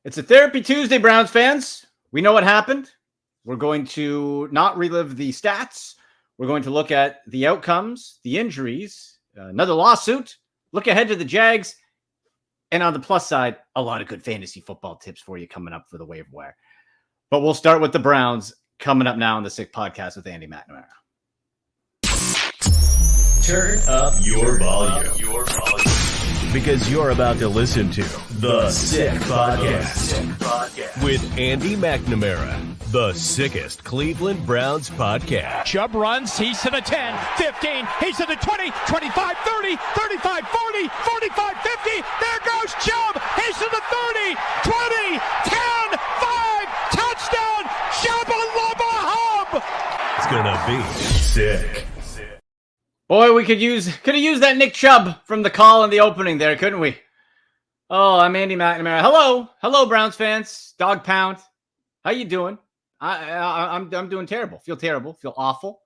It's a Therapy Tuesday, Browns fans. We know what happened. We're going to not relive the stats. We're going to look at the outcomes, the injuries, another lawsuit, look ahead to the Jags, and on the plus side, a lot of good fantasy football tips for you coming up for the waiver wire. But we'll start with the Browns coming up now on the Sick Podcast with Andy McNamara. Turn up your volume. Because you're about to listen to The Sick Podcast with Andy McNamara, the sickest Cleveland Browns podcast. Chubb runs, he's to the 10, 15, he's to the 20, 25, 30, 35, 40, 45, 50. There goes Chubb, he's to the 30, 20, 10, 5, touchdown, Shabba-lubba hub. It's gonna be sick. Boy, we could have used that Nick Chubb from the call in the opening there, couldn't we? Oh, I'm Andy McNamara. Hello, Browns fans. Dog Pound, how you doing? I'm doing terrible. Feel awful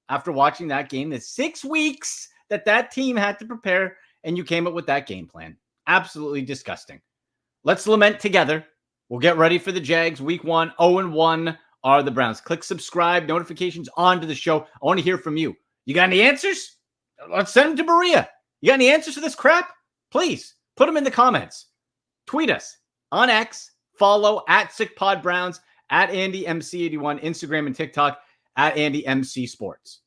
after watching that game. The 6 weeks that team had to prepare, and you came up with that game plan. Absolutely disgusting. Let's lament together. We'll get ready for the Jags. Week 1, 0-1 are the Browns. Click subscribe, notifications on to the show. I want to hear from you. You got any answers? Let's send them to Maria. You got any answers for this crap? Please put them in the comments. Tweet us on X. Follow at SickPodBrowns, at AndyMC81, Instagram and TikTok, at AndyMCSports.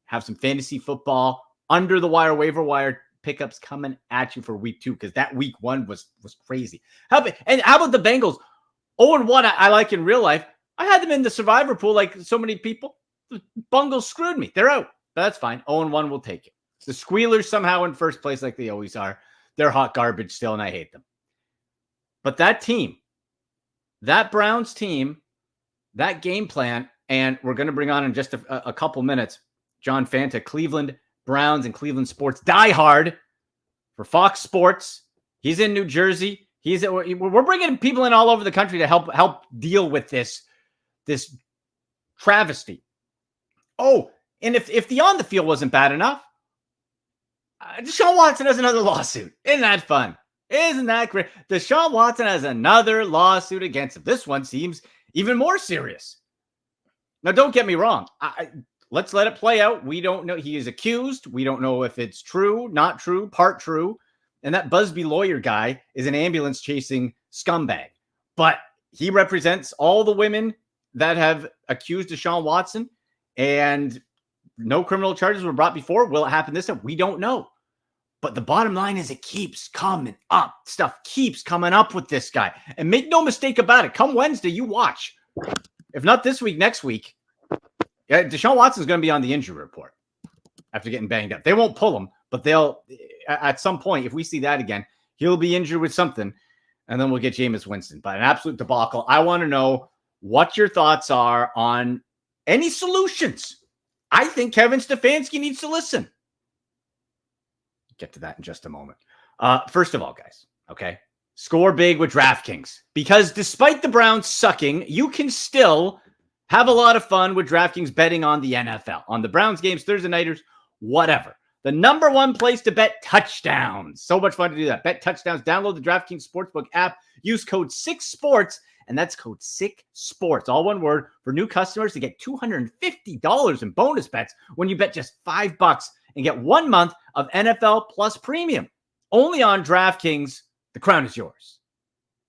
Have some fantasy football under the wire, waiver wire pickups coming at you for week 2, because that week 1 was crazy. How about the Bengals? 0-1, I like in real life. I had them in the survivor pool like so many people. The Bungles screwed me. They're out. But that's fine. 0-1 will take it. The Squealers somehow in first place like they always are. They're hot garbage still, and I hate them. But that team, that Browns team, that game plan, and we're going to bring on in just a couple minutes, John Fanta, Cleveland Browns and Cleveland sports diehard for Fox Sports. He's in New Jersey. We're bringing people in all over the country to help deal with this travesty. Oh, and if the on the field wasn't bad enough, Deshaun Watson has another lawsuit. Isn't that fun? Isn't that great? Deshaun Watson has another lawsuit against him. This one seems even more serious. Now, don't get me wrong. Let's let it play out. We don't know. He is accused. We don't know if it's true, not true, part true. And that Busby lawyer guy is an ambulance chasing scumbag. But he represents all the women that have accused Deshaun Watson, and no criminal charges were brought before. Will it happen this time? We don't know. But the bottom line is it keeps coming up. Stuff keeps coming up with this guy. And make no mistake about it. Come Wednesday, you watch. If not this week, next week, Deshaun Watson's going to be on the injury report after getting banged up. They won't pull him, but they'll, at some point, if we see that again, he'll be injured with something, and then we'll get Jameis Winston. But an absolute debacle. I want to know what your thoughts are on any solutions. I think Kevin Stefanski needs to listen. Get to that in just a moment. First of all, guys, okay, score big with DraftKings, because despite the Browns sucking, you can still have a lot of fun with DraftKings betting on the NFL, on the Browns games, Thursday nighters, whatever. The number one place to bet touchdowns. So much fun to do that. Bet touchdowns. Download the DraftKings Sportsbook app. Use code 6sports, and that's code 6sports, all one word, for new customers to get $250 in bonus bets when you bet just $5 and get 1 month of NFL Plus Premium. Only on DraftKings. The crown is yours.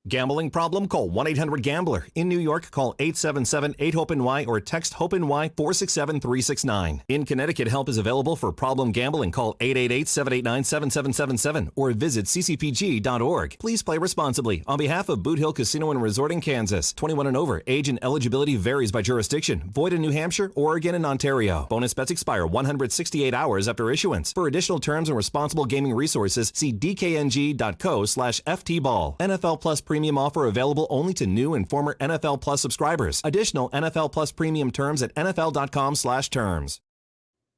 Gambling problem? Call 1-800-GAMBLER. In New York, call 877-8-HOPE-NY or text HOPE-NY 467-369. In Connecticut, help is available for problem gambling. Call 888-789-7777 or visit ccpg.org. Please play responsibly. On behalf of Boot Hill Casino and Resort in Kansas, 21 and over. Age and eligibility varies by jurisdiction. Void in New Hampshire, Oregon, and Ontario. Bonus bets expire 168 hours after issuance. For additional terms and responsible gaming resources, see dkng.co/ftball. NFL Plus Premium offer available only to new and former NFL Plus subscribers. Additional NFL Plus Premium terms at nfl.com/terms.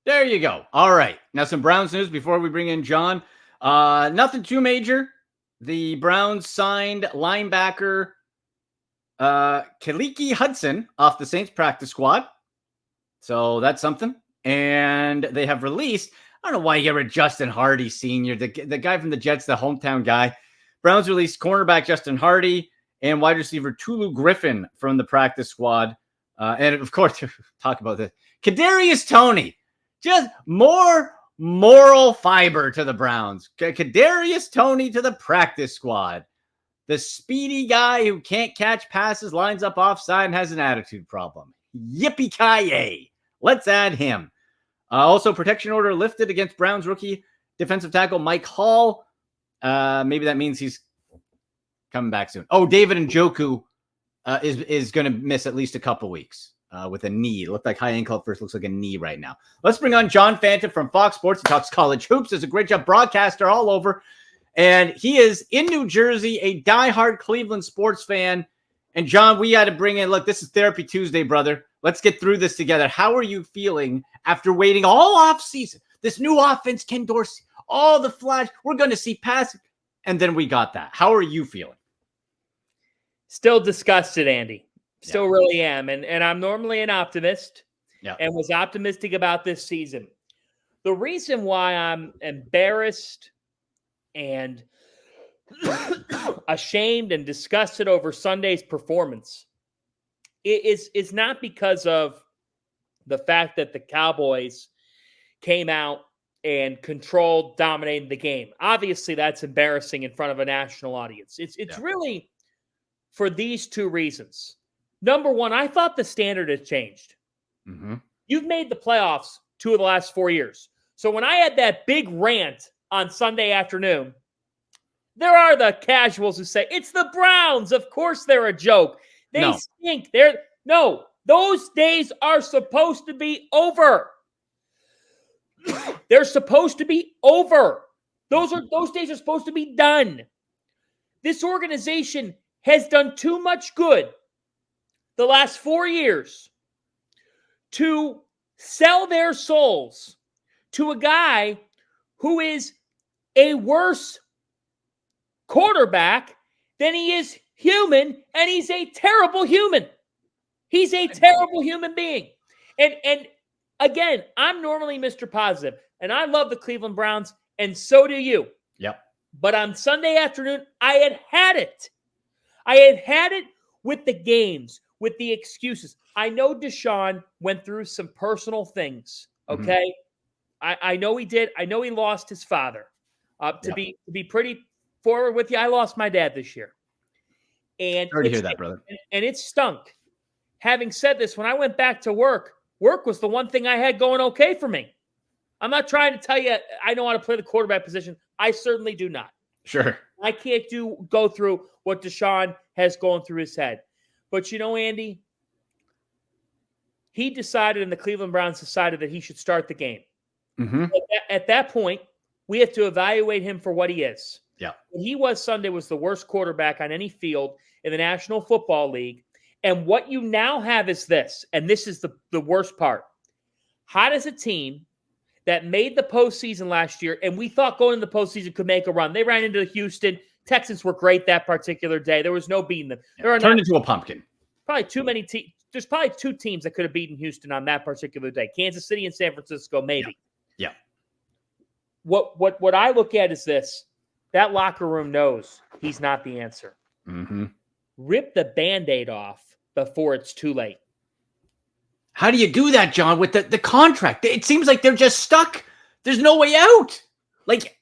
There you go. All right. Now some Browns news before we bring in John. Nothing too major. The Browns signed linebacker Kaliki Hudson off the Saints practice squad. So that's something. And they have released, I don't know why you get rid of Justin Hardy Sr., the guy from the Jets, the hometown guy. Browns released cornerback Justin Hardy, and wide receiver Tulu Griffin from the practice squad. And of course, talk about this. Kadarius Toney, just more moral fiber to the Browns. Kadarius Toney to the practice squad. The speedy guy who can't catch passes, lines up offside, and has an attitude problem. Yippee-ki-yay. Let's add him. Also, protection order lifted against Browns rookie defensive tackle Mike Hall. Maybe that means he's coming back soon. Oh, David Njoku is going to miss at least a couple weeks with a knee. It looked like high ankle at first. Looks like a knee right now. Let's bring on John Fanta from Fox Sports. He talks college hoops. Does a great job broadcaster all over. And he is in New Jersey, a diehard Cleveland sports fan. And John, we got to bring in, look, this is Therapy Tuesday, brother. Let's get through this together. How are you feeling after waiting all off season? This new offense, Ken Dorsey, all the flash. We're going to see passing. And then we got that. How are you feeling? Still disgusted, Andy. Still really am. And I'm normally an optimist and was optimistic about this season. The reason why I'm embarrassed and ashamed and disgusted over Sunday's performance is not because of the fact that the Cowboys came out and controlled, dominated the game. Obviously, that's embarrassing in front of a national audience. It's really for these two reasons. Number one, I thought the standard had changed. Mm-hmm. You've made the playoffs 2 of the last 4 years. So when I had that big rant on Sunday afternoon, there are the casuals who say, it's the Browns. Of course they're a joke. They stink. Those days are supposed to be over. They're supposed to be over. Those days are supposed to be done. This organization has done too much good the last 4 years to sell their souls to a guy who is a worse quarterback than he is human, and he's a terrible human. He's a terrible human being. And again, I'm normally Mr. Positive, and I love the Cleveland Browns, and so do you. Yep. But on Sunday afternoon, I had it. I had it with the games, with the excuses. I know Deshaun went through some personal things, okay? Mm-hmm. I know he did. I know he lost his father. To be pretty forward with you, I lost my dad this year. And sorry to hear that, brother. And it stunk. Having said this, when I went back to work was the one thing I had going okay for me. I'm not trying to tell you I know how to play the quarterback position. I certainly do not. Sure. I can't go through what Deshaun has gone through his head. But you know, Andy, he decided, and the Cleveland Browns decided that he should start the game. Mm-hmm. At that point, we have to evaluate him for what he is. Yeah. What he was Sunday was the worst quarterback on any field in the National Football League. And what you now have is this, and this is the worst part. How does a team that made the postseason last year, and we thought going into the postseason could make a run, they ran into Houston. Texans were great that particular day. There was no beating them. Turned into a pumpkin. Probably too many teams. There's probably 2 teams that could have beaten Houston on that particular day. Kansas City and San Francisco, maybe. Yeah. What I look at is this. That locker room knows he's not the answer. Mm-hmm. Rip the Band-Aid off before it's too late. How do you do that, John, with the contract? It seems like they're just stuck. There's no way out. Like,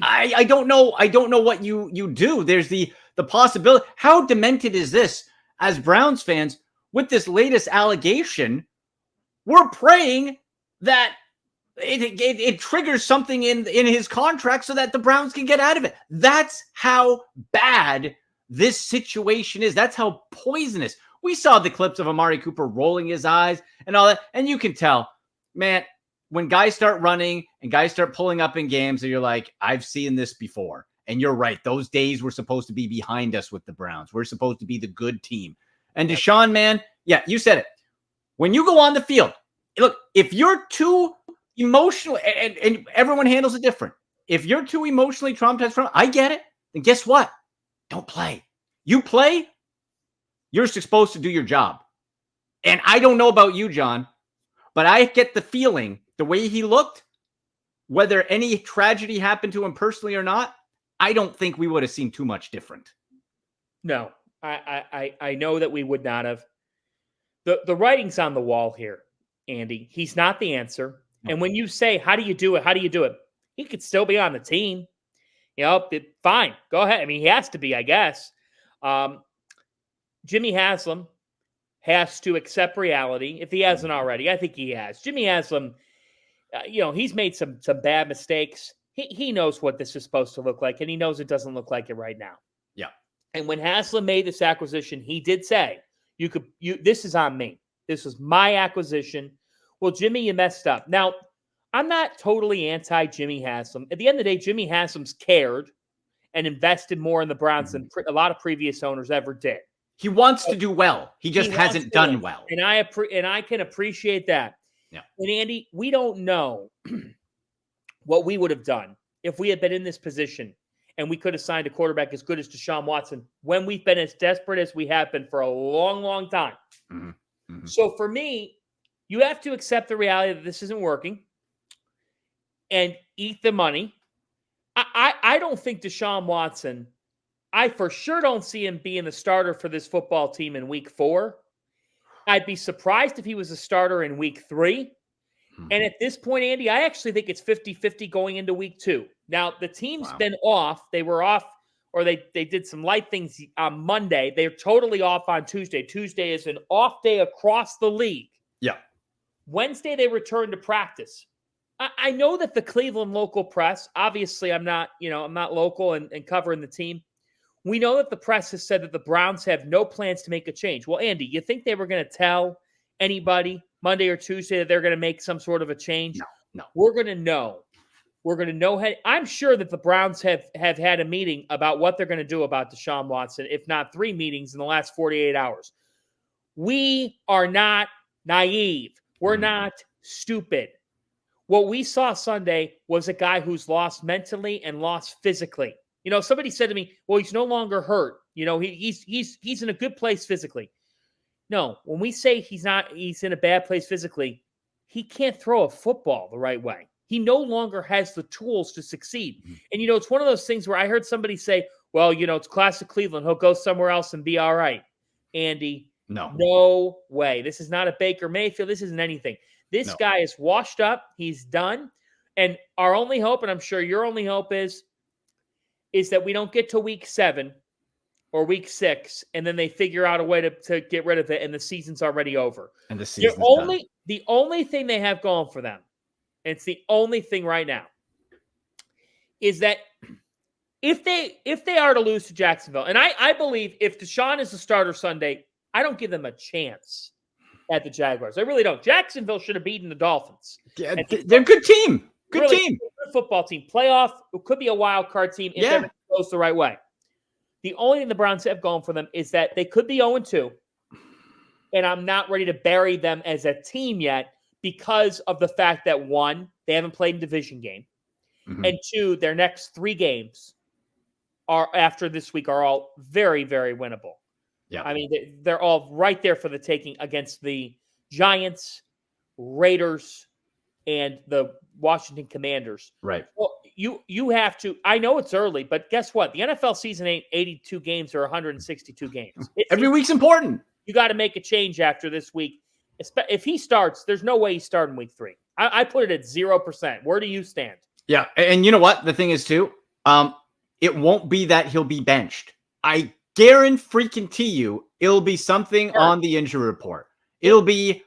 I don't know. I don't know what you do. There's the possibility. How demented is this as Browns fans with this latest allegation? We're praying that it triggers something in his contract so that the Browns can get out of it. That's how bad this situation is. That's how poisonous. We saw the clips of Amari Cooper rolling his eyes and all that. And you can tell, man, when guys start running and guys start pulling up in games, and you're like, I've seen this before. And you're right. Those days were supposed to be behind us with the Browns. We're supposed to be the good team. And Deshaun, man, yeah, you said it. When you go on the field, look, if you're too emotional, and everyone handles it different. If you're too emotionally traumatized from it, I get it. Then guess what? Don't play. You play, you're supposed to do your job. And I don't know about you, John, but I get the feeling the way he looked, whether any tragedy happened to him personally or not, I don't think we would have seen too much different. No, I know that we would not have. The writing's on the wall here, Andy. He's not the answer. And when you say, how do you do it? How do you do it? He could still be on the team. Fine. Go ahead. I mean, he has to be, I guess. Jimmy Haslam has to accept reality if he hasn't already. I think he has. Jimmy Haslam, he's made some bad mistakes. He knows what this is supposed to look like, and he knows it doesn't look like it right now. Yeah. And when Haslam made this acquisition, he did say, this is on me. This was my acquisition. Well, Jimmy, you messed up. Now, I'm not totally anti-Jimmy Haslam. At the end of the day, Jimmy Haslam's cared and invested more in the Browns than a lot of previous owners ever did. He wants to do well. He just hasn't done well. And I can appreciate that. Yeah. And Andy, we don't know what we would have done if we had been in this position and we could have signed a quarterback as good as Deshaun Watson when we've been as desperate as we have been for a long, long time. Mm-hmm. Mm-hmm. So for me, you have to accept the reality that this isn't working and eat the money. I don't think Deshaun Watson, I for sure don't see him being the starter for this football team in week 4. I'd be surprised if he was a starter in week 3. And at this point, Andy, I actually think it's 50-50 going into week 2. Now, the team's been off. They were off, or they did some light things on Monday. They're totally off on Tuesday. Tuesday is an off day across the league. Yeah. Wednesday, they return to practice. I know that the Cleveland local press, obviously I'm not local and covering the team. We know that the press has said that the Browns have no plans to make a change. Well, Andy, you think they were going to tell anybody Monday or Tuesday that they're going to make some sort of a change? No. We're going to know. We're going to know. I'm sure that the Browns have had a meeting about what they're going to do about Deshaun Watson, if not 3 meetings in the last 48 hours. We are not naive. We're not stupid. What we saw Sunday was a guy who's lost mentally and lost physically. Somebody said to me, well, he's no longer hurt. He's in a good place physically. No, when we say he's in a bad place physically, he can't throw a football the right way. He no longer has the tools to succeed. And, it's one of those things where I heard somebody say, well, it's classic Cleveland. He'll go somewhere else and be all right. Andy, no way. This is not a Baker Mayfield. This isn't anything. This guy is washed up. He's done. And our only hope, and I'm sure your only hope is that we don't get to week 7 or week 6, and then they figure out a way to get rid of it, and the season's already over. And the season's done. The only thing they have going for them, and it's the only thing right now, is that if they are to lose to Jacksonville, and I believe if Deshaun is the starter Sunday, I don't give them a chance at the Jaguars. I really don't. Jacksonville should have beaten the Dolphins. Yeah, they're a good team. Good team. Good football team. Playoff. It could be a wild card team if everything goes the right way. The only thing the Browns have going for them is that they could be 0-2, and I'm not ready to bury them as a team yet because of the fact that, 1, they haven't played a division game, and 2, their next 3 games after this week are all very, very winnable. Yeah, I mean, they're all right there for the taking against the Giants, Raiders, and the Washington Commanders. Right. Well, you have to. I know it's early, but guess what? The NFL season ain't 82 games or 162 games. Every week's important. You got to make a change after this week. If he starts, there's no way he's starting week 3. I put it at 0%. Where do you stand? Yeah, and you know what? The thing is, too, it won't be that he'll be benched. I guarantee you it'll be something on the injury report. It'll be,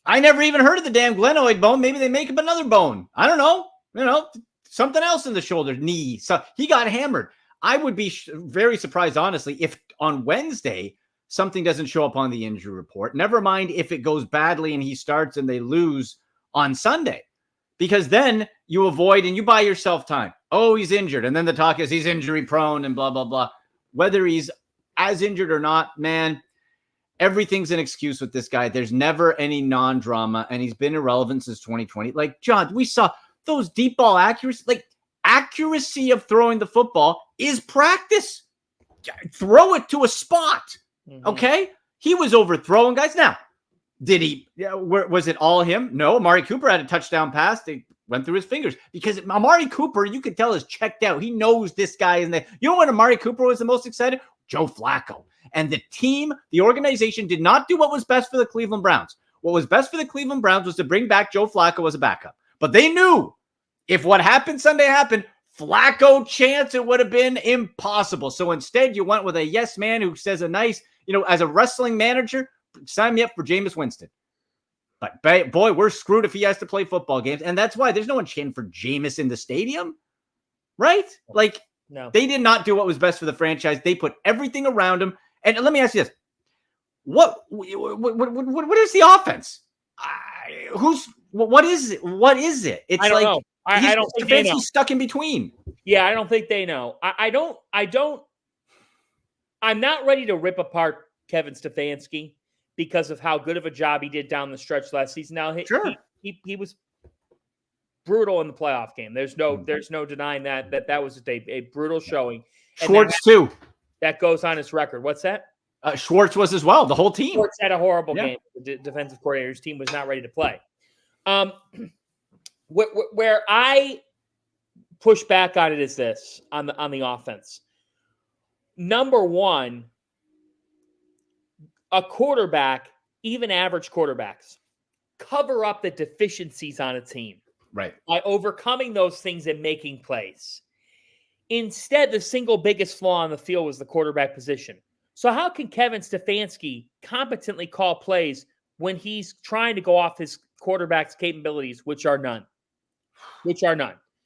I never even heard of the damn glenoid bone. Maybe they make up another bone. I don't know. Something else in the shoulder, knee. So he got hammered. I would be very surprised, honestly, if on Wednesday something doesn't show up on the injury report. Never mind if it goes badly and he starts and they lose on Sunday, because then you avoid and you buy yourself time. Oh, he's injured. And then the talk is he's injury prone and blah, blah, blah. Whether he's as injured or not, man, everything's an excuse with this guy. There's never any non-drama, and he's been irrelevant since 2020. Like, John, we saw those deep ball accuracy. Like, accuracy of throwing the football is practice. Throw it to a spot, okay? He was overthrowing guys. Now, did he? Was it all him? No, Amari Cooper had a touchdown pass. They went through his fingers because Amari Cooper, you could tell, is checked out. He knows this guy is there. You know when Amari Cooper was the most excited? Joe Flacco. And the team, the organization did not do what was best for the Cleveland Browns. What was best for the Cleveland Browns was to bring back Joe Flacco as a backup. But they knew if what happened Sunday happened, Flacco chance, it would have been impossible. So instead, you went with a yes man who says a nice, as a wrestling manager, sign me up for Jameis Winston. But boy, we're screwed if he has to play football games. And that's why there's no one chanting for Jameis in the stadium, right? No. They did not do what was best for the franchise. They put everything around him. And let me ask you this. What is the offense? What is it? What is it? It's I don't know. I don't think they know. He's stuck in between. Yeah, I don't think they know. I'm not ready to rip apart Kevin Stefanski because of how good of a job he did down the stretch last season. Now, he was brutal in the playoff game. There's no denying that was a brutal showing. Schwartz too. That goes on his record. What's that? Schwartz was as well. The whole team. Schwartz had a horrible game. The defensive coordinator's team was not ready to play. Where I push back on it is this on the offense. Number one, a quarterback, even average quarterbacks, cover up the deficiencies on a team. Right. By overcoming those things and making plays. Instead, the single biggest flaw on the field was the quarterback position. So how can Kevin Stefanski competently call plays when he's trying to go off his quarterback's capabilities, which are none?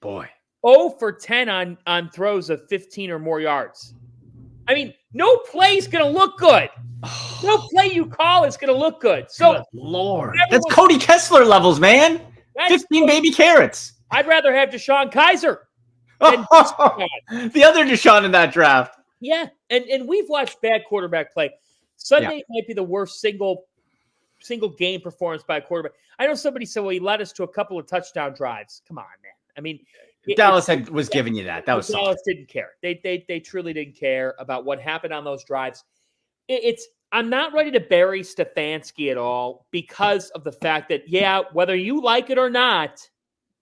Boy. 0 for 10 on throws of 15 or more yards. I mean, no play is going to look good. No play you call is going to look good. So, good Lord. That's Cody Kessler levels, man. 15 baby carrots. I'd rather have Deshaun Kaiser. The other Deshaun in that draft. Yeah, and we've watched bad quarterback play. Sunday might be the worst single game performance by a quarterback. I know somebody said, well, he led us to a couple of touchdown drives. Come on, man. I mean, Dallas was giving you that. That was Dallas didn't care. They truly didn't care about what happened on those drives. I'm not ready to bury Stefanski at all because of the fact that, whether you like it or not,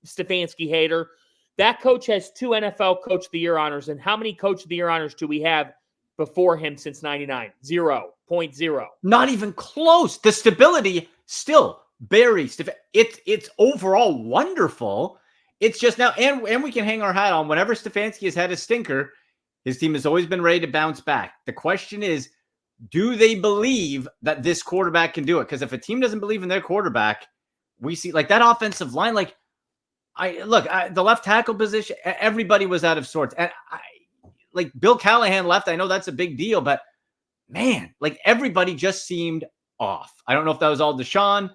Stefanski hater, that coach has 2 NFL Coach of the Year honors. And how many Coach of the Year honors do we have before him since 99? 0.0. Not even close. The stability still very it's overall wonderful. It's just now, and we can hang our hat on whenever Stefanski has had a stinker, his team has always been ready to bounce back. The question is, do they believe that this quarterback can do it? Because if a team doesn't believe in their quarterback, we see that offensive line, the left tackle position, everybody was out of sorts. And Bill Callahan left. I know that's a big deal, but man, everybody just seemed off. I don't know if that was all Deshaun,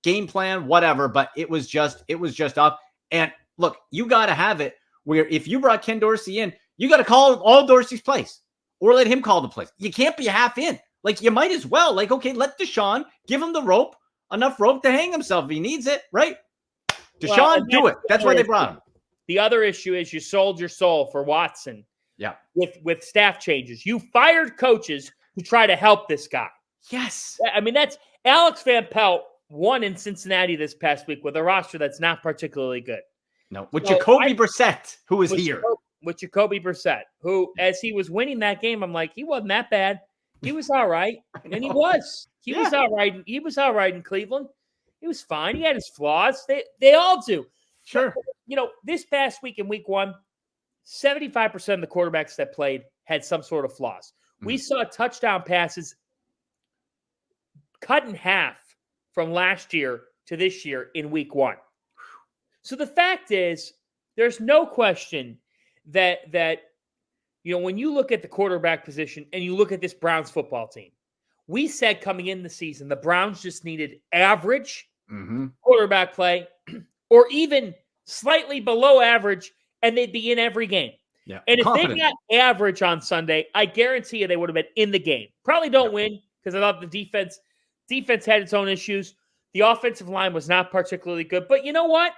game plan, whatever, but it was just off. And look, you got to have it where if you brought Ken Dorsey in, you got to call all Dorsey's plays or let him call the plays. You can't be half in. You might as well. Okay, let Deshaun, give him the rope, enough rope to hang himself if he needs it, right? Deshaun, do it. That's why they brought him. The other issue is you sold your soul for Watson. Yeah. With staff changes. You fired coaches who try to help this guy. Yes. I mean, that's Alex Van Pelt won in Cincinnati this past week with a roster that's not particularly good. No. With Jacoby Brissett, who was here. With Jacoby Brissett, who, as he was winning that game, I'm like, he wasn't that bad. He was all right. And he was. He was all right. He was all right in Cleveland. He was fine. He had his flaws. They all do. Sure. But, this past week in week 1, 75% of the quarterbacks that played had some sort of flaws. Mm-hmm. We saw touchdown passes cut in half from last year to this year in week 1. So the fact is, there's no question that when you look at the quarterback position and you look at this Browns football team, we said coming in the season, the Browns just needed average quarterback play or even slightly below average, and they'd be in every game. Yeah. And if they got average on Sunday, I guarantee you they would have been in the game. Probably don't win because I thought the defense had its own issues. The offensive line was not particularly good. But you know what?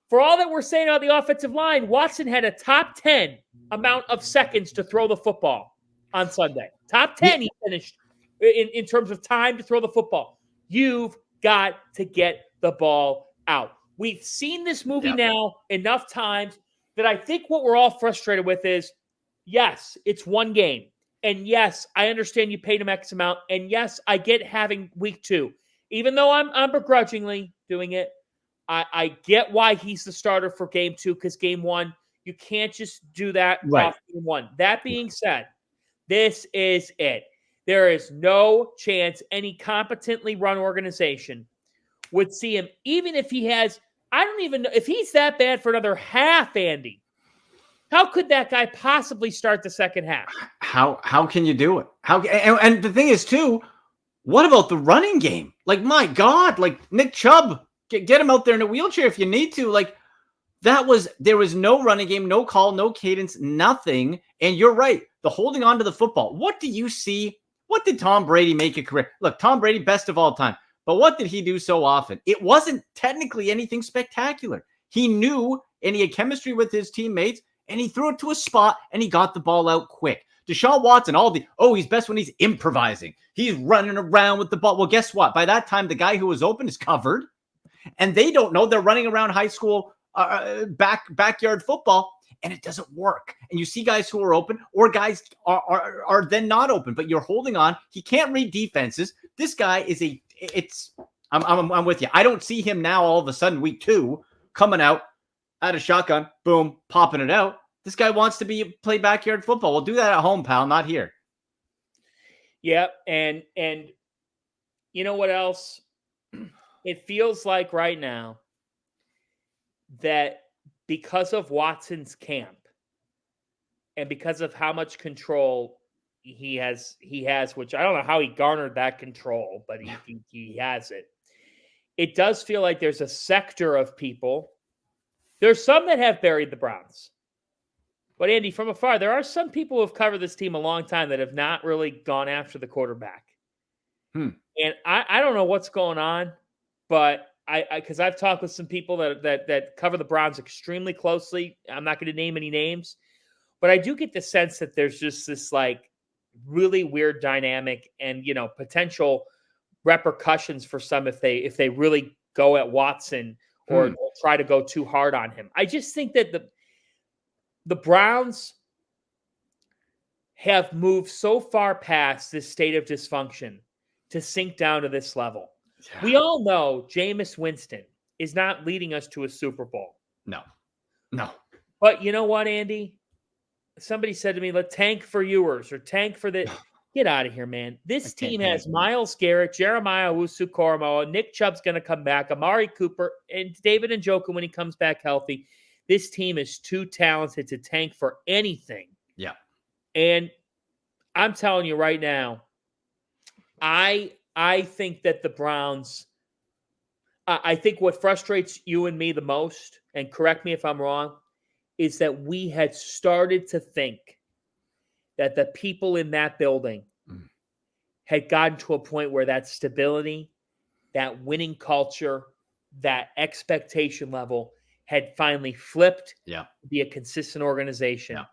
For all that we're saying about the offensive line, Watson had a top 10 amount of seconds to throw the football on Sunday. Top 10 he finished in terms of time to throw the football. You've got to get the ball out. We've seen this movie now enough times that I think what we're all frustrated with is, yes, it's one game. And yes, I understand you paid him X amount. And yes, I get having week 2. Even though I'm begrudgingly doing it, I get why he's the starter for game 2, because game 1, you can't just do that off game 1. That being said, this is it. There is no chance any competently run organization would see him, even if he has, I don't even know, if he's that bad for another half, Andy. How could that guy possibly start the second half? How can you do it? And the thing is, too, what about the running game? Like, my God, like Nick Chubb, get him out there in a wheelchair if you need to. Like, there was no running game, no call, no cadence, nothing. And you're right, the holding on to the football. What do you see? What did Tom Brady make a career? Look, Tom Brady, best of all time. But what did he do so often? It wasn't technically anything spectacular. He knew, and he had chemistry with his teammates, and he threw it to a spot, and he got the ball out quick. Deshaun Watson, he's best when he's improvising. He's running around with the ball. Well, guess what? By that time, the guy who was open is covered, and they don't know. They're running around high school backyard football, and it doesn't work. And you see guys who are open, or guys are then not open, but you're holding on. He can't read defenses. This guy is I'm with you. I don't see him now all of a sudden week 2 coming out a shotgun, boom, popping it out. This guy wants to play backyard football. We'll do that at home, pal, not here. Yep, and you know what else? It feels like right now that because of Watson's camp and because of how much control he has, which I don't know how he garnered that control, but he has it. It does feel like there's a sector of people. There's some that have buried the Browns. But Andy, from afar, there are some people who have covered this team a long time that have not really gone after the quarterback. And I don't know what's going on, but because I've talked with some people that cover the Browns extremely closely. I'm not going to name any names, but I do get the sense that there's just this like really weird dynamic and, potential repercussions for some if they really go at Watson or try to go too hard on him. I just think that the Browns have moved so far past this state of dysfunction to sink down to this level. Yeah. We all know Jameis Winston is not leading us to a Super Bowl. No. But you know what, Andy? Somebody said to me, let's tank for Ewers or tank for the... Get out of here, man. This team has Myles Garrett, Jeremiah Owusu-Koramoah, Nick Chubb's going to come back, Amari Cooper, and David Njoku when he comes back healthy. This team is too talented to tank for anything. Yeah. And I'm telling you right now, I think that the Browns, I think what frustrates you and me the most, and correct me if I'm wrong, is that we had started to think that the people in that building had gotten to a point where that stability, that winning culture, that expectation level had finally flipped to be a consistent organization. Yeah.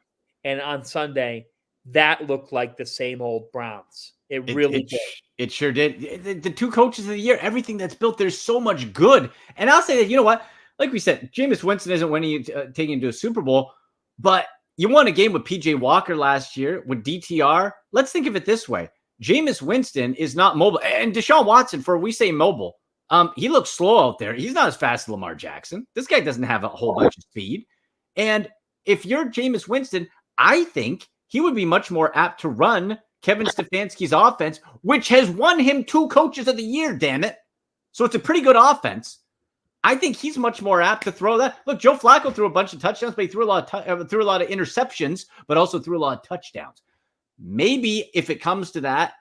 And on Sunday, that looked like the same old Browns. It really did. It sure did. The 2 coaches of the year, everything that's built, there's so much good. And I'll say that, you know what? Like we said, Jameis Winston isn't winning, taking you to a Super Bowl, but you won a game with PJ Walker last year with DTR. Let's think of it this way. Jameis Winston is not mobile. And Deshaun Watson, we say mobile, he looks slow out there. He's not as fast as Lamar Jackson. This guy doesn't have a whole bunch of speed. And if you're Jameis Winston, I think he would be much more apt to run Kevin Stefanski's offense, which has won him 2 coaches of the year, damn it. So it's a pretty good offense. I think he's much more apt to throw that. Look, Joe Flacco threw a bunch of touchdowns, but he threw a lot of interceptions, but also threw a lot of touchdowns. Maybe if it comes to that,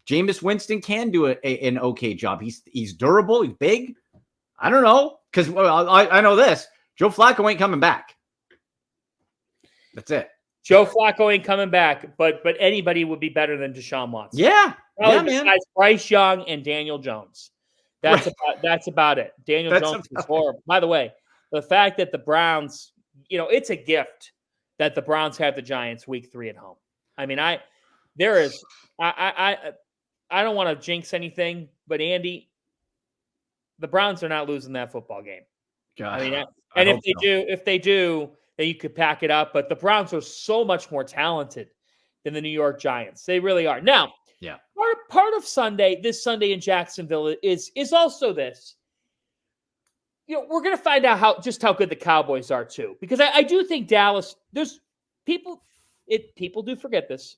Jameis Winston can do an okay job. He's durable. He's big. I don't know, because I know this. Joe Flacco ain't coming back. That's it. Joe Flacco ain't coming back, but anybody would be better than Deshaun Watson. Yeah, man. Besides Bryce Young and Daniel Jones. That's about it. Daniel Jones is horrible. By the way, the fact that the Browns, it's a gift that the Browns have the Giants week 3 at home. I mean, I don't want to jinx anything, but Andy, the Browns are not losing that football game. God, I mean, if they do, then you could pack it up. But the Browns are so much more talented than the New York Giants. They really are. Now, Yeah. part of this Sunday in Jacksonville is also this. We're going to find out how good the Cowboys are too, because I do think Dallas. There's people do forget this.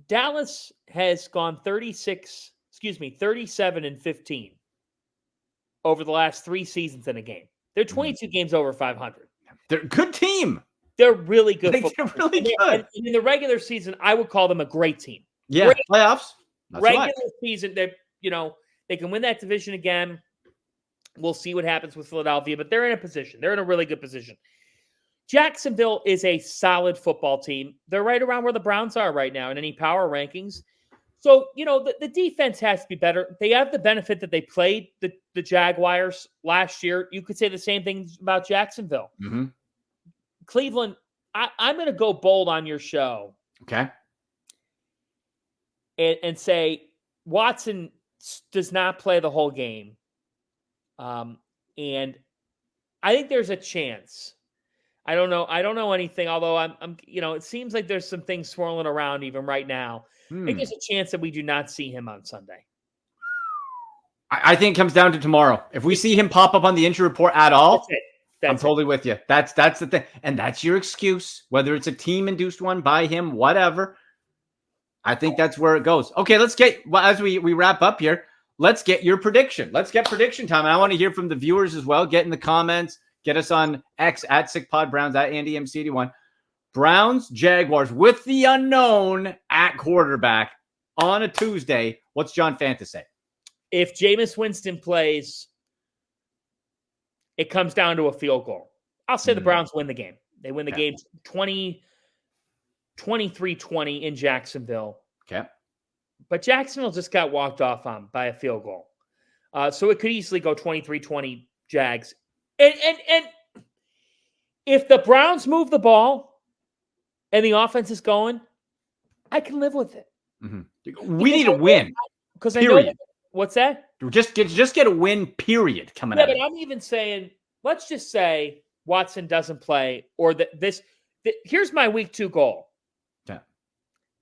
Dallas has gone 37-15 over the last 3 seasons in a game. They're 22 games over 500. They're a good team. They're really good. They're really good. And in the regular season, I would call them a great team. Yeah, great playoffs. Regular season, they can win that division again. We'll see what happens with Philadelphia, but they're in a position. They're in a really good position. Jacksonville is a solid football team. They're right around where the Browns are right now in any power rankings. So, the defense has to be better. They have the benefit that they played the Jaguars last year. You could say the same thing about Jacksonville. Mm-hmm. Cleveland, I'm going to go bold on your show. Okay. And say Watson does not play the whole game. And I think there's a chance. I don't know anything, although I'm it seems like there's some things swirling around even right now. I think there's a chance that we do not see him on Sunday. I think it comes down to tomorrow. If we see him pop up on the injury report at all, That's it. I'm totally with you. That's the thing. And that's your excuse, whether it's a team-induced one by him, whatever. I think that's where it goes. Okay, as we wrap up here, let's get your prediction. Let's get prediction time. And I want to hear from the viewers as well. Get in the comments. Get us on X at SickPod Browns, at AndyMC81. Browns, Jaguars with the unknown at quarterback on a Tuesday. What's John Fanta say? If Jameis Winston plays, it comes down to a field goal. I'll say the Browns win the game. They win the game 23-20 in Jacksonville. Okay. But Jacksonville just got walked off on by a field goal. So it could easily go 23-20 Jags. And if the Browns move the ball and the offense is going, I can live with it. Mm-hmm. We need a win. Because I know what's that? Just get a win, period, coming out. Yeah, but I'm even saying, let's just say Watson doesn't play, or here's my week 2 goal. Yeah.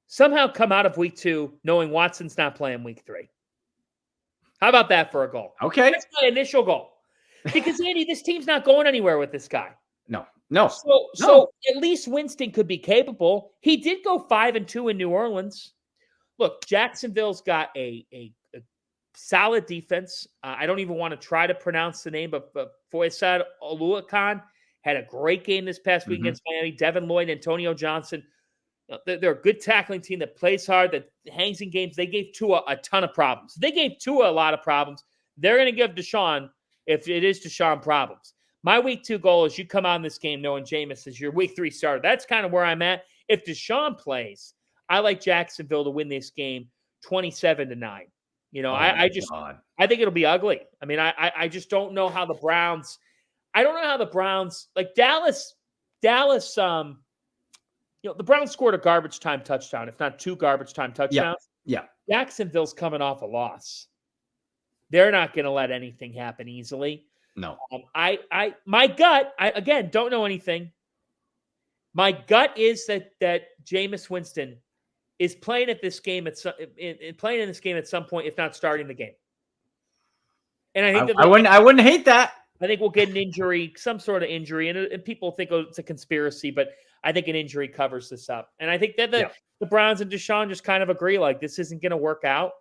Somehow come out of week 2 knowing Watson's not playing week 3. How about that for a goal? Okay. That's my initial goal. Because, Andy, this team's not going anywhere with this guy. No. So at least Winston could be capable. He did go 5-2 in New Orleans. Look, Jacksonville's got a solid defense. I don't even want to try to pronounce the name, but Foyesade Oluokun had a great game this past week against Miami. Devin Lloyd, Antonio Johnson. They're a good tackling team that plays hard, that hangs in games. They gave Tua a ton of problems. They gave Tua a lot of problems. They're going to give Deshaun, if it is Deshaun, problems. My week 2 goal is you come out in this game knowing Jameis is your week 3 starter. That's kind of where I'm at. If Deshaun plays, I like Jacksonville to win this game 27-9. I think it'll be ugly. I mean, I just don't know how the Browns. I don't know how the Browns, like Dallas. The Browns scored a garbage time touchdown, if not 2 garbage time touchdowns. Yeah. Jacksonville's coming off a loss. They're not going to let anything happen easily. No. My gut, I again don't know anything. My gut is that Jameis Winston is playing in this game at some point, if not starting the game. And I think I wouldn't hate that. I think we'll get an injury, some sort of injury, and people think it's a conspiracy, but I think an injury covers this up. And I think that the Browns and Deshaun just kind of agree, like, this isn't going to work out.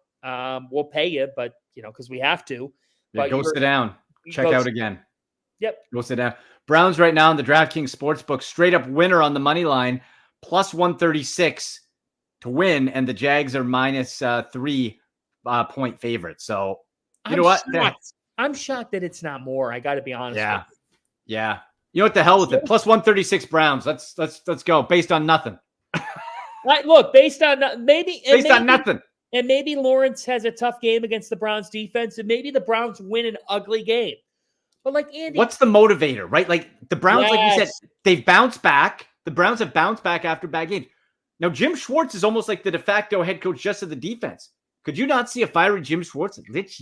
We'll pay you, but because we have to. But go sit down. Check out again. Yep. Go sit down. Browns right now in the DraftKings Sportsbook, straight up winner on the money line, plus 136 to win, and the Jags are minus 3 point favorites. So you know what? I'm shocked that it's not more. I got to be honest. Yeah. Yeah. You know what? The hell with it. Plus 136 Browns. Let's go. Based on nothing. Look, based on nothing. And maybe Lawrence has a tough game against the Browns defense, and maybe the Browns win an ugly game. But like Andy, what's the motivator, right? Like the Browns, like you said, they've bounced back. The Browns have bounced back after bad games. Now, Jim Schwartz is almost like the de facto head coach just of the defense. Could you not see a fiery Jim Schwartz? Let's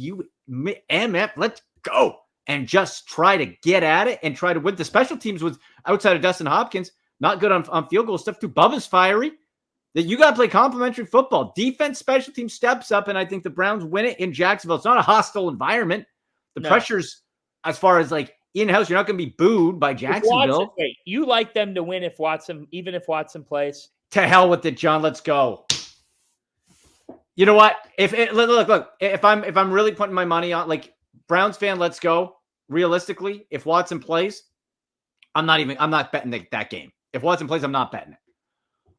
go and just try to get at it and try to win. The special teams was outside of Dustin Hopkins. not good on field goal stuff too. Bubba's fiery. That you got to play complementary football. Defense, special team steps up, and I think the Browns win it in Jacksonville. It's not a hostile environment. The pressure's, as far as like in-house, you're not going to be booed by Jacksonville. You like them to win even if Watson plays? To hell with it, John. Let's go. You know what? Look. If I'm really putting my money on, like, Browns fan, let's go. Realistically, if Watson plays, I'm not betting that game. If Watson plays, I'm not betting it.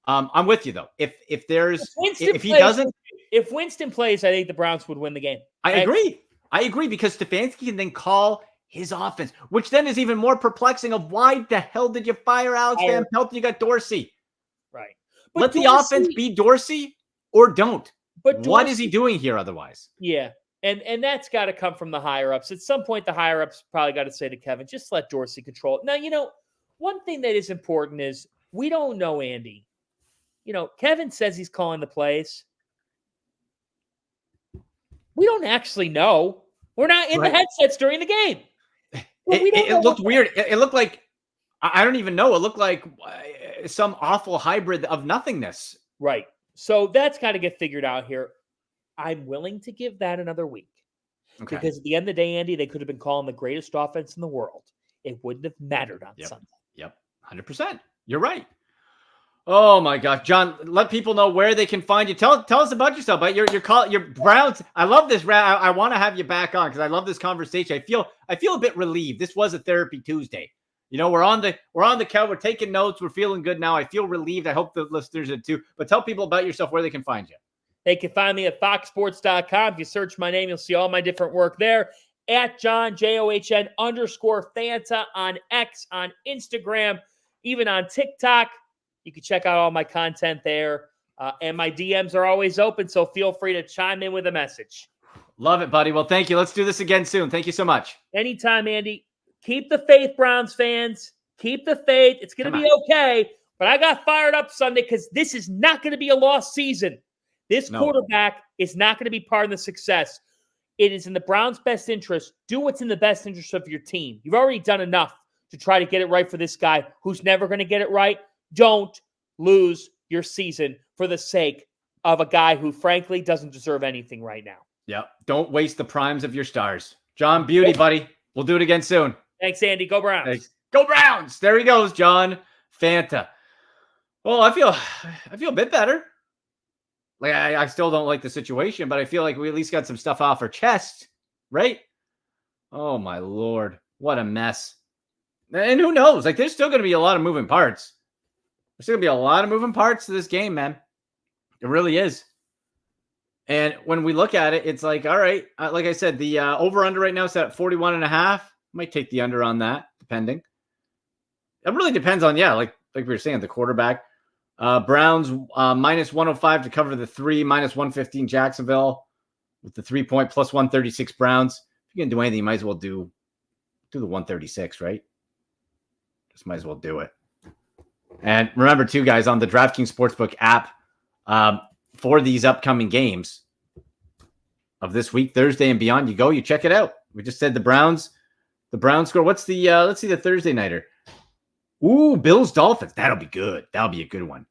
I'm with you though. If Winston plays, I think the Browns would win the game. I agree because Stefanski can then call his offense, which then is even more perplexing of why the hell did you fire Alex Van Pelt? You got Dorsey. Right. But let the offense be Dorsey or don't. But what is he doing here otherwise? Yeah. And that's got to come from the higher-ups. At some point, the higher-ups probably got to say to Kevin, just let Dorsey control it. Now, one thing that is important is we don't know Andy. Kevin says he's calling the plays. We don't actually know. We're not in the headsets during the game. It looked weird. It looked like, I don't even know. It looked like some awful hybrid of nothingness. Right. So that's got to get figured out here. I'm willing to give that another week. Okay. Because at the end of the day, Andy, they could have been calling the greatest offense in the world. It wouldn't have mattered on Sunday. Yep. 100%. You're right. Oh my gosh, John! Let people know where they can find you. Tell us about yourself. But your Browns. I love this. I want to have you back on because I love this conversation. I feel a bit relieved. This was a therapy Tuesday. We're on the couch. We're taking notes. We're feeling good now. I feel relieved. I hope the listeners do too. But tell people about yourself, where they can find you. They can find me at foxsports.com. If you search my name, you'll see all my different work there. At John JOHN_Fanta on X, on Instagram, even on TikTok. You can check out all my content there. And my DMs are always open, so feel free to chime in with a message. Love it, buddy. Well, thank you. Let's do this again soon. Thank you so much. Anytime, Andy. Keep the faith, Browns fans. Keep the faith. It's going to be okay. But I got fired up Sunday because this is not going to be a lost season. This quarterback is not going to be part of the success. It is in the Browns' best interest. Do what's in the best interest of your team. You've already done enough to try to get it right for this guy who's never going to get it right. Don't lose your season for the sake of a guy who, frankly, doesn't deserve anything right now. Yep. Don't waste the primes of your stars. John, beauty, buddy. We'll do it again soon. Thanks, Andy. Go Browns. Thanks. Go Browns. There he goes, John Fanta. Well, I feel a bit better. Like, I still don't like the situation, but I feel like we at least got some stuff off our chest, right? Oh, my Lord. What a mess. And who knows? Like, there's still going to be a lot of moving parts. There's going to be a lot of moving parts to this game, man. It really is. And when we look at it, it's like, all right, like I said, the over-under right now is at 41.5. Might take the under on that, depending. It really depends on, like we were saying, the quarterback. Browns minus 105 to cover the 3, minus 115 Jacksonville with the 3-point plus 136 Browns. If you're going to do anything, you might as well do the 136, right? Just might as well do it. And remember, too, guys, on the DraftKings Sportsbook app, for these upcoming games of this week, Thursday and beyond, you check it out. We just said the Browns score. What's the, let's see the Thursday nighter. Ooh, Bills Dolphins. That'll be good. That'll be a good one.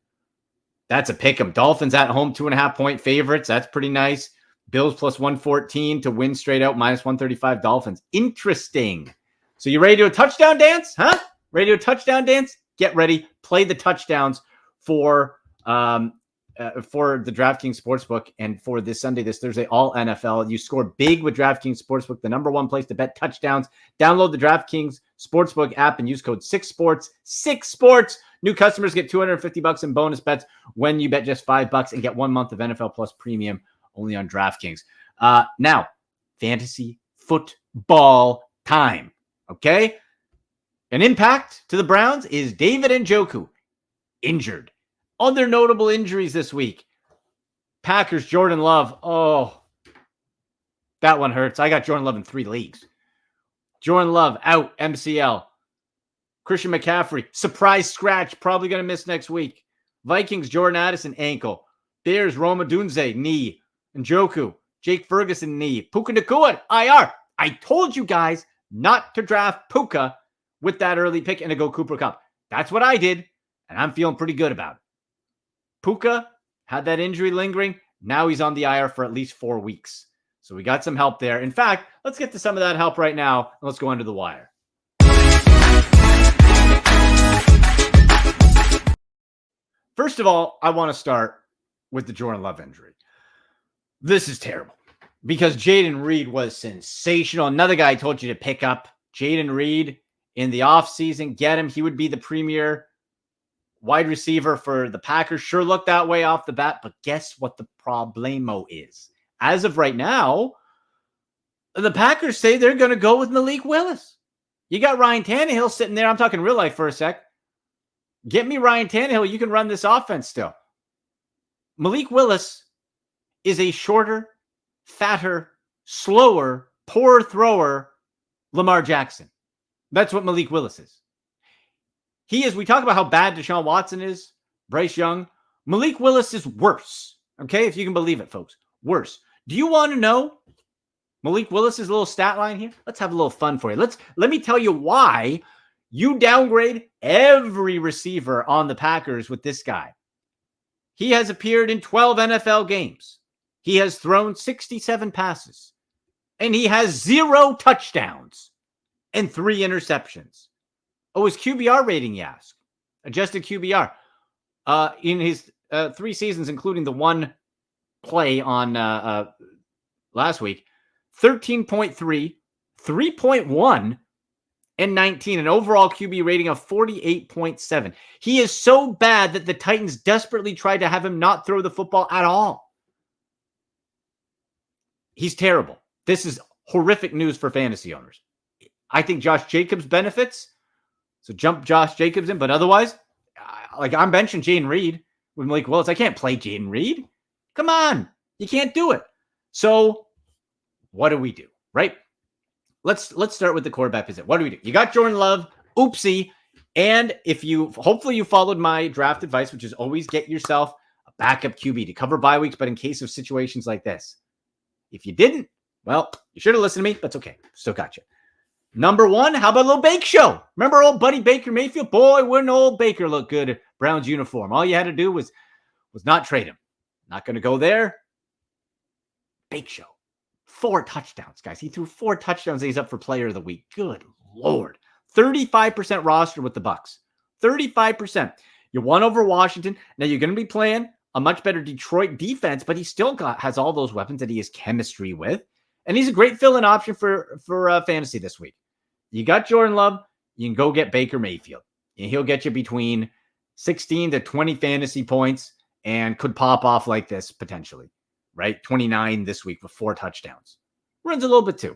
That's a pick 'em. Dolphins at home, 2.5-point favorites. That's pretty nice. Bills plus 114 to win straight out, minus 135 Dolphins. Interesting. So you ready to do a touchdown dance? Huh? Ready to do a touchdown dance? Get ready. Play the touchdowns for the DraftKings Sportsbook, and for this Sunday, this Thursday, all NFL. You score big with DraftKings Sportsbook, the number one place to bet touchdowns. Download the DraftKings Sportsbook app and use code 6sports. 6sports. New customers get $250 in bonus bets when you bet just $5 and get 1 month of NFL Plus Premium only on DraftKings. Now, fantasy football time. Okay? An impact to the Browns is David Njoku, injured. Other notable injuries this week. Packers, Jordan Love. Oh, that one hurts. I got Jordan Love in 3 leagues. Jordan Love out, MCL. Christian McCaffrey, surprise scratch, probably going to miss next week. Vikings, Jordan Addison, ankle. Bears, Roma Dunze, knee. Njoku, Jake Ferguson, knee. Puka Nacua, IR. I told you guys not to draft Puka with that early pick and to go Cooper Kupp. That's what I did. and I'm feeling pretty good about it. Puka had that injury lingering. Now he's on the IR for at least 4 weeks. So we got some help there. In fact, let's get to some of that help right now. And let's go under the wire. First of all, I want to start with the Jordan Love injury. This is terrible because Jaden Reed was sensational. Another guy I told you to pick up, Jaden Reed, in the offseason. Get him. He would be the premier wide receiver for the Packers. Sure looked that way off the bat, but guess what the problemo is? As of right now, the Packers say they're going to go with Malik Willis. You got Ryan Tannehill sitting there. I'm talking real life for a sec. Get me Ryan Tannehill. You can run this offense still. Malik Willis is a shorter, fatter, slower, poorer thrower Lamar Jackson. That's what Malik Willis is. He is, we talk about how bad Deshaun Watson is, Bryce Young. Malik Willis is worse. Okay, if you can believe it, folks. Worse. Do you want to know Malik Willis's little stat line here? Let's have a little fun for you. Let me tell you why you downgrade every receiver on the Packers with this guy. He has appeared in 12 NFL games. He has thrown 67 passes. And he has 0 touchdowns and 3 interceptions. Oh, his QBR rating, you ask. Adjusted QBR. In his 3 seasons, including the one play on last week, 13.3, 3.1, and 19, an overall QB rating of 48.7. He is so bad that the Titans desperately tried to have him not throw the football at all. He's terrible. This is horrific news for fantasy owners. I think Josh Jacobs benefits, so jump Josh Jacobs in, but otherwise, like I'm benching Jaden Reed with Malik Willis. I can't play Jaden Reed. Come on. You can't do it. So what do we do, right? Let's start with the quarterback position. What do we do? You got Jordan Love, oopsie. And if hopefully you followed my draft advice, which is always get yourself a backup QB to cover bye weeks, but in case of situations like this. If you didn't, well, you should have listened to me, but it's okay. Still got you. Number 1, how about a little Bake Show? Remember old buddy Baker Mayfield? Boy, wouldn't old Baker look good in Browns uniform. All you had to do was not trade him. Not going to go there. Bake Show. 4 touchdowns, guys. He threw 4 touchdowns and he's up for player of the week. Good Lord. 35% roster with the Bucs. 35%. You won over Washington. Now you're going to be playing a much better Detroit defense, but he still has all those weapons that he has chemistry with. And he's a great fill-in option for fantasy this week. You got Jordan Love. You can go get Baker Mayfield. And he'll get you between 16 to 20 fantasy points and could pop off like this potentially, right? 29 this week with 4 touchdowns. Runs a little bit too.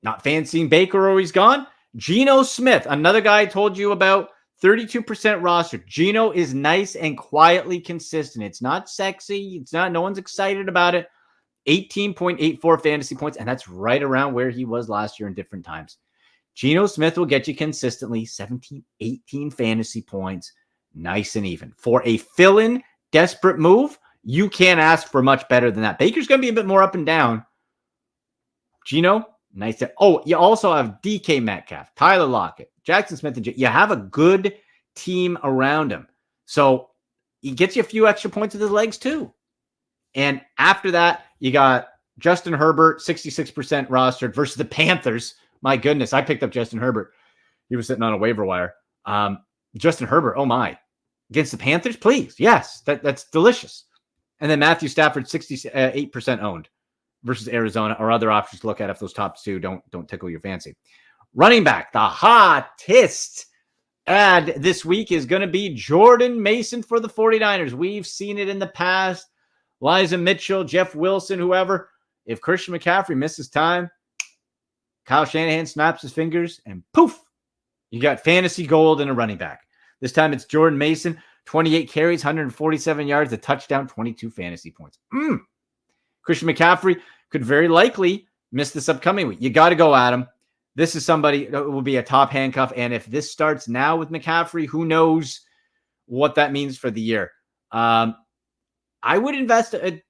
Not fancying Baker or he's gone. Geno Smith, another guy I told you about, 32% roster. Geno is nice and quietly consistent. It's not sexy. No one's excited about it. 18.84 fantasy points, and that's right around where he was last year in different times. Geno Smith will get you consistently 17, 18 fantasy points, nice and even. For a fill-in desperate move, you can't ask for much better than that. Baker's going to be a bit more up and down. Geno, nice. Oh, you also have DK Metcalf, Tyler Lockett, Jackson Smith, and you have a good team around him. So he gets you a few extra points with his legs too. And after that, you got Justin Herbert, 66% rostered versus the Panthers. My goodness, I picked up Justin Herbert. He was sitting on a waiver wire. Justin Herbert, oh my. Against the Panthers, please. Yes, that's delicious. And then Matthew Stafford, 68% owned versus Arizona, or other options to look at if those top 2 don't tickle your fancy. Running back, the hottest ad this week is going to be Jordan Mason for the 49ers. We've seen it in the past. Liza Mitchell, Jeff Wilson, whoever. If Christian McCaffrey misses time, Kyle Shanahan snaps his fingers and poof, you got fantasy gold and a running back. This time it's Jordan Mason, 28 carries, 147 yards, a touchdown, 22 fantasy points. Christian McCaffrey could very likely miss this upcoming week. You got to go at him. This is somebody that will be a top handcuff. And if this starts now with McCaffrey, who knows what that means for the year. I would invest, if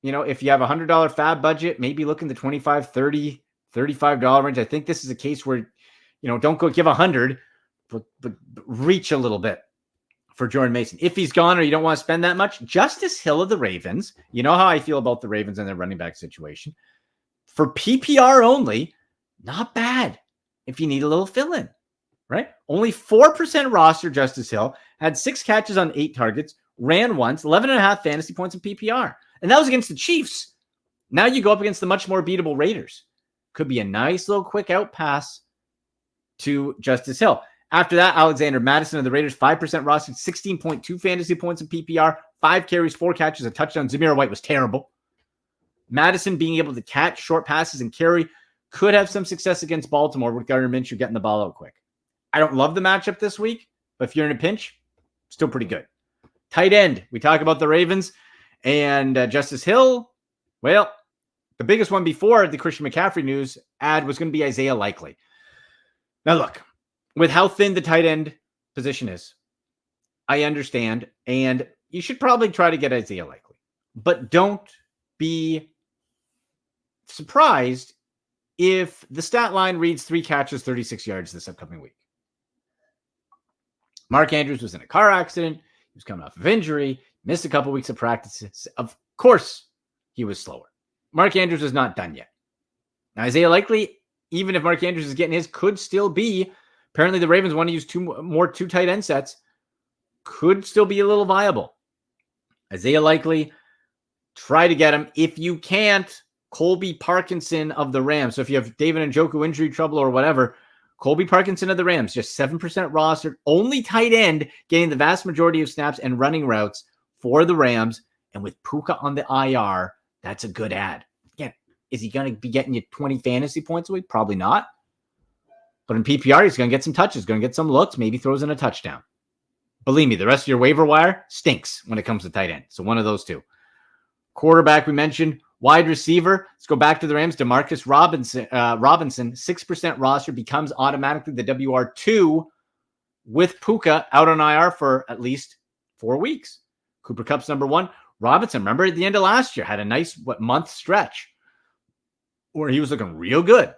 you have a $100 fab budget, maybe look in the $25, $30, $35 range. I think this is a case where, don't go give 100 reach a little bit for Jordan Mason. If he's gone or you don't want to spend that much, Justice Hill of the Ravens, you know how I feel about the Ravens and their running back situation. For PPR only, not bad if you need a little fill-in, right? Only 4% roster Justice Hill, had 6 catches on 8 targets, ran once, 11.5 fantasy points in PPR. And that was against the Chiefs. Now you go up against the much more beatable Raiders. Could be a nice little quick out pass to Justice Hill. After that, Alexander Madison of the Raiders, 5% roster, 16.2 fantasy points in PPR, 5 carries, 4 catches, a touchdown. Zamir White was terrible. Madison being able to catch short passes and carry could have some success against Baltimore with Gardner Minshew getting the ball out quick. I don't love the matchup this week, but if you're in a pinch, still pretty good. Tight end, we talk about the Ravens and Justice Hill. Well, the biggest one before the Christian McCaffrey news ad was going to be Isaiah Likely. Now look, with how thin the tight end position is, I understand, and you should probably try to get Isaiah Likely, but don't be surprised if the stat line reads 3 catches, 36 yards this upcoming week. Mark Andrews was in a car accident. He was coming off of injury, missed a couple weeks of practices. Of course, he was slower. Mark Andrews is not done yet. Now, Isaiah Likely, even if Mark Andrews is getting his, could still be. Apparently, the Ravens want to use two tight end sets. Could still be a little viable. Isaiah Likely, try to get him. If you can't, Colby Parkinson of the Rams. So if you have David Njoku injury trouble or whatever, Colby Parkinson of the Rams, just 7% rostered, only tight end, getting the vast majority of snaps and running routes for the Rams. And with Puka on the IR, that's a good ad. Again, is he going to be getting you 20 fantasy points a week? Probably not. But in PPR, he's going to get some touches, going to get some looks, maybe throws in a touchdown. Believe me, the rest of your waiver wire stinks when it comes to tight end. So one of those two. Quarterback, we mentioned. Wide receiver, let's go back to the Rams. Demarcus Robinson, 6% roster, becomes automatically the WR2 with Puka out on IR for at least 4 weeks. Cooper Kupp's number 1. Robinson, remember at the end of last year, had a nice month stretch where he was looking real good.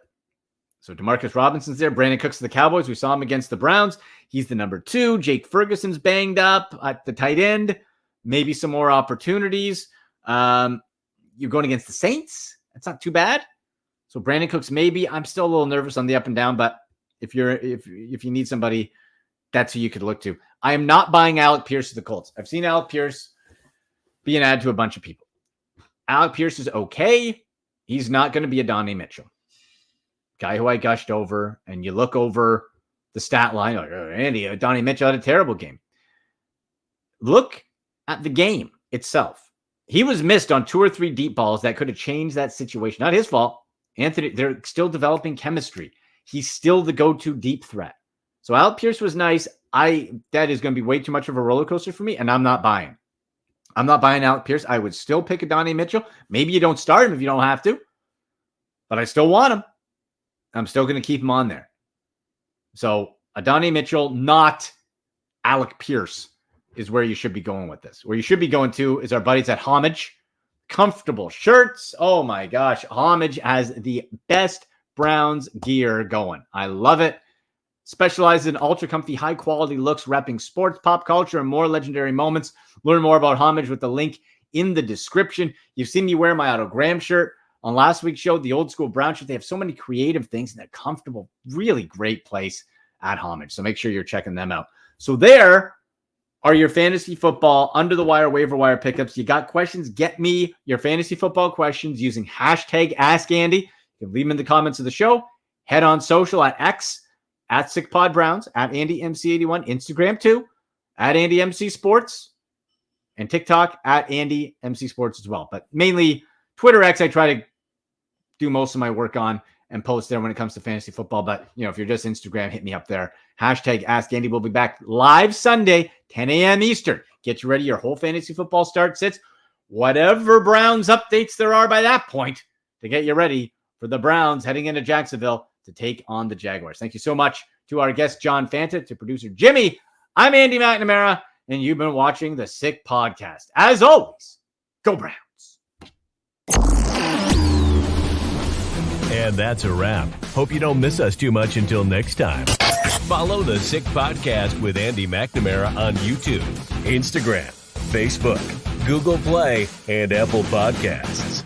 So Demarcus Robinson's there. Brandon Cooks of the Cowboys. We saw him against the Browns. He's the number 2. Jake Ferguson's banged up at the tight end. Maybe some more opportunities. You're going against the Saints. That's not too bad. So Brandon Cooks, maybe. I'm still a little nervous on the up and down, but if you need somebody, that's who you could look to. I am not buying Alec Pierce of the Colts. I've seen Alec Pierce be an ad to a bunch of people. Alec Pierce is okay. He's not going to be a Donnie Mitchell. Guy who I gushed over, and you look over the stat line, like, oh, Andy, Donnie Mitchell had a terrible game. Look at the game itself. He was missed on 2 or 3 deep balls that could have changed that situation. Not his fault. Anthony, they're still developing chemistry. He's still the go-to deep threat. So Alec Pierce was nice. That is going to be way too much of a roller coaster for me, and I'm not buying. I'm not buying Alec Pierce. I would still pick a Donnie Mitchell. Maybe you don't start him if you don't have to, but I still want him. I'm still going to keep him on there. So a Donnie Mitchell, not Alec Pierce, is where you should be going with this. Where you should be going to is our buddies at Homage. Comfortable shirts. Oh my gosh. Homage has the best Browns gear going. I love it. Specializes in ultra comfy, high quality looks, repping sports, pop culture, and more legendary moments. Learn more about Homage with the link in the description. You've seen me wear my autogram shirt on last week's show, the old school Brown shirt. They have so many creative things and they're comfortable. Really great place at Homage. So make sure you're checking them out. So there are your fantasy football under the wire waiver wire pickups. You got questions? Get me your fantasy football questions using hashtag AskAndy. You can leave them in the comments of the show. Head on social at X, at SickPodBrowns, at AndyMC81, Instagram too, at AndyMC Sports, and TikTok at AndyMC Sports as well. But mainly Twitter, X, I try to do most of my work on and post there when it comes to fantasy football. But, if you're just Instagram, hit me up there. Hashtag AskAndy. We'll be back live Sunday, 10 a.m. Eastern. Get you ready. Your whole fantasy football start sits. Whatever Browns updates there are by that point to get you ready for the Browns heading into Jacksonville to take on the Jaguars. Thank you so much to our guest, John Fanta, to producer Jimmy. I'm Andy McNamara, and you've been watching the Sick Podcast. As always, go Browns. And that's a wrap. Hope you don't miss us too much until next time. Follow The Sick Podcast with Andy McNamara on YouTube, Instagram, Facebook, Google Play, and Apple Podcasts.